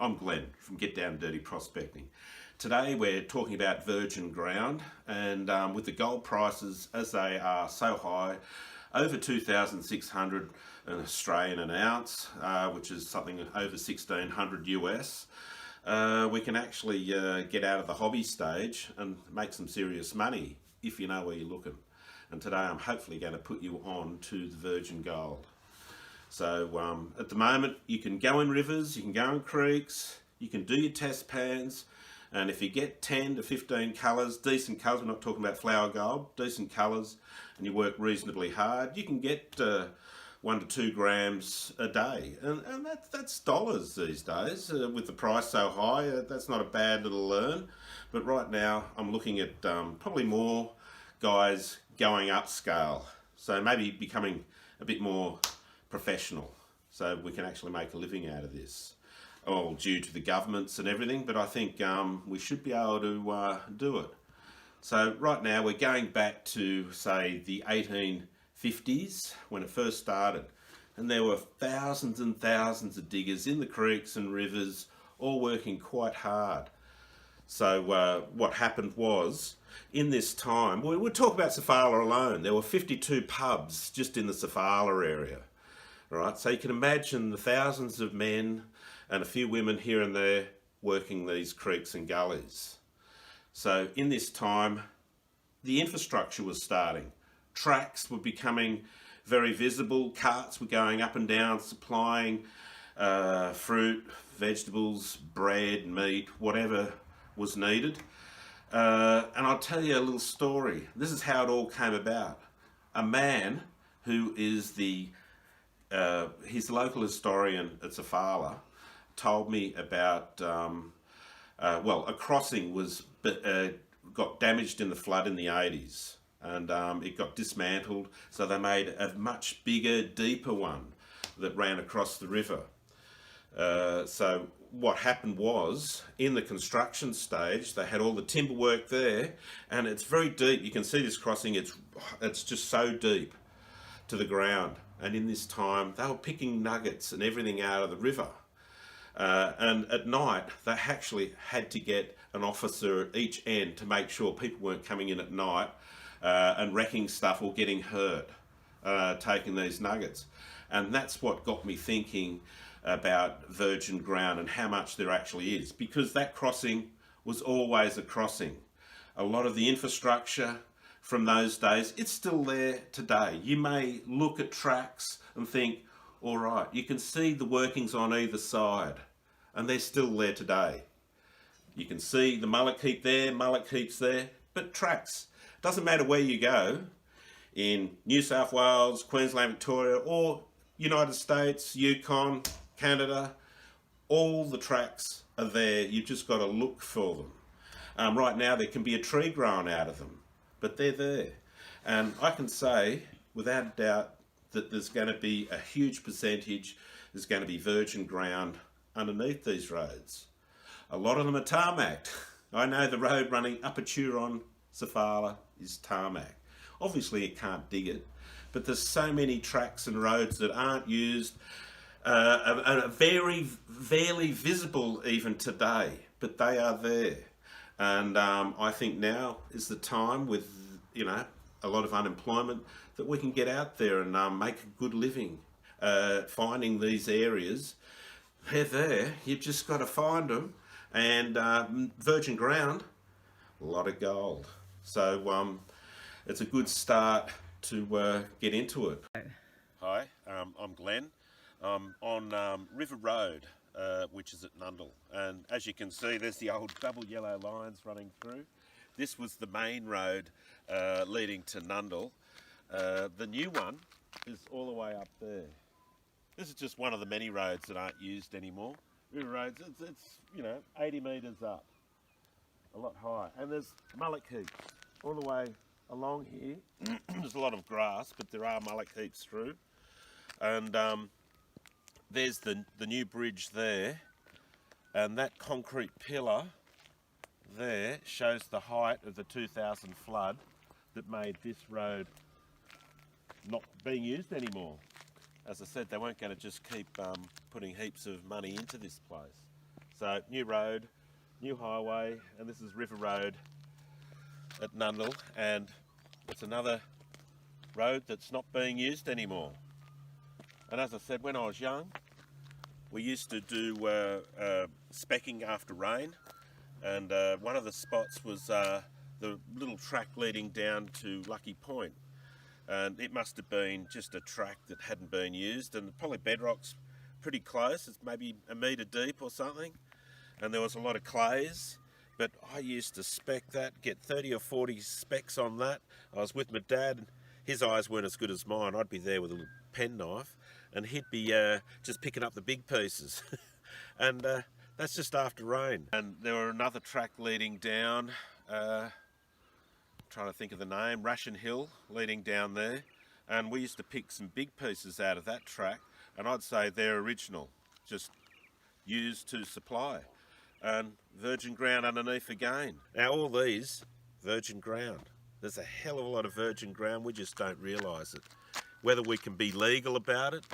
I'm Glenn from Get Down Dirty Prospecting. Today we're talking about virgin ground, and with the gold prices as they are so high, over 2,600 Australian an ounce, which is something over 1,600 US, we can actually get out of the hobby stage and make some serious money if you know where you're looking. And today I'm hopefully going to put you on to the virgin gold. So at the moment you can go in rivers, you can go in creeks, you can do your test pans, and if you get 10 to 15 colours, decent colours, we're not talking about flower gold, decent colours, and you work reasonably hard, you can get 1 to 2 grams a day, and that's dollars these days. With the price so high, that's not a bad little earn. But right now I'm looking at probably more guys going upscale, so maybe becoming a bit more professional, so we can actually make a living out of this, all due to the governments and everything, but I think we should be able to do it. So right now we're going back to, say, the 1850s when it first started, and there were thousands and thousands of diggers in the creeks and rivers, all working quite hard. So what happened was, in this time, we'll talk about Sofala alone, there were 52 pubs just in the Sofala area. Right, so you can imagine the thousands of men and a few women here and there working these creeks and gullies. So in this time, the infrastructure was starting. Tracks were becoming very visible, carts were going up and down supplying fruit, vegetables, bread, meat, whatever was needed. And I'll tell you a little story. This is how it all came about. A man who is he's the local historian at Sofala, told me about, a crossing got damaged in the flood in the 80s, and it got dismantled, so they made a much bigger, deeper one that ran across the river. So what happened was, in the construction stage, they had all the timber work there, and it's very deep. You can see this crossing, it's just so deep to the ground. And in this time, they were picking nuggets and everything out of the river. And at night, they actually had to get an officer at each end to make sure people weren't coming in at night and wrecking stuff or getting hurt, taking these nuggets. And that's what got me thinking about virgin ground and how much there actually is, because that crossing was always a crossing. A lot of the infrastructure from those days, it's still there today. You may look at tracks and think, all right, you can see the workings on either side, and they're still there today. You can see the mullock heap there, mullock heaps there, but tracks. Doesn't matter where you go, in New South Wales, Queensland, Victoria, or United States, Yukon, Canada, all the tracks are there. You've just got to look for them. Right now there can be a tree growing out of them, but they're there. And I can say, without a doubt, that there's going to be a huge percentage, there's going to be virgin ground underneath these roads. A lot of them are tarmacked. I know the road running up a Turon, Sofala, is tarmac. Obviously you can't dig it, but there's so many tracks and roads that aren't used, are very visible even today, but they are there. And I think now is the time, with a lot of unemployment, that we can get out there and make a good living finding these areas. They're there, you've just got to find them. And virgin ground, a lot of gold. So it's a good start to get into it. Hi, I'm Glenn. I'm on River Road, which is at Nundle, and as you can see, there's the old double yellow lines running through. This was the main road leading to Nundle. The new one is all the way up there. This is just one of the many roads that aren't used anymore. River Road, it's 80 metres up, a lot higher, and there's mullock heaps all the way along here. There's a lot of grass, but there are mullock heaps through, and there's the new bridge there, and that concrete pillar there shows the height of the 2000 flood that made this road not being used anymore. As I said, they weren't going to just keep putting heaps of money into this place. So new road, new highway, and this is River Road at Nundle, and it's another road that's not being used anymore. And as I said, when I was young, we used to do specking after rain, and one of the spots was the little track leading down to Lucky Point, and it must have been just a track that hadn't been used, and probably bedrock's pretty close, it's maybe a metre deep or something, and there was a lot of clays. But I used to spec that, get 30 or 40 specs on that. I was with my dad, his eyes weren't as good as mine. I'd be there with a little penknife, and he'd be just picking up the big pieces. And that's just after rain. And there were another track leading down, trying to think of the name, Ration Hill, leading down there. And we used to pick some big pieces out of that track, and I'd say they're original, just used to supply. And virgin ground underneath again. Now all these, virgin ground. There's a hell of a lot of virgin ground, we just don't realise it. Whether we can be legal about it,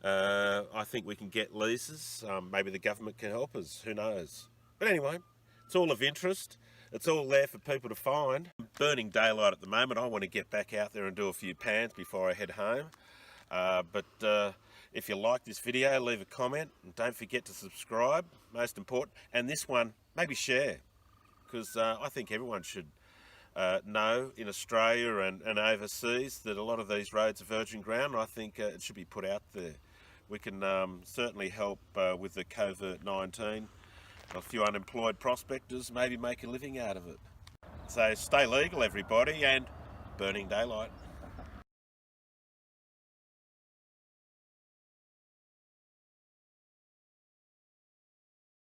I think we can get leases, maybe the government can help us, who knows. But anyway, it's all of interest, it's all there for people to find. Burning daylight at the moment, I want to get back out there and do a few pans before I head home. If you like this video, leave a comment, and don't forget to subscribe, most important. And this one, maybe share, because I think everyone should know in Australia and overseas that a lot of these roads are virgin ground. I think it should be put out there. We can certainly help with the COVID-19. A few unemployed prospectors, maybe make a living out of it. So stay legal, everybody, and burning daylight.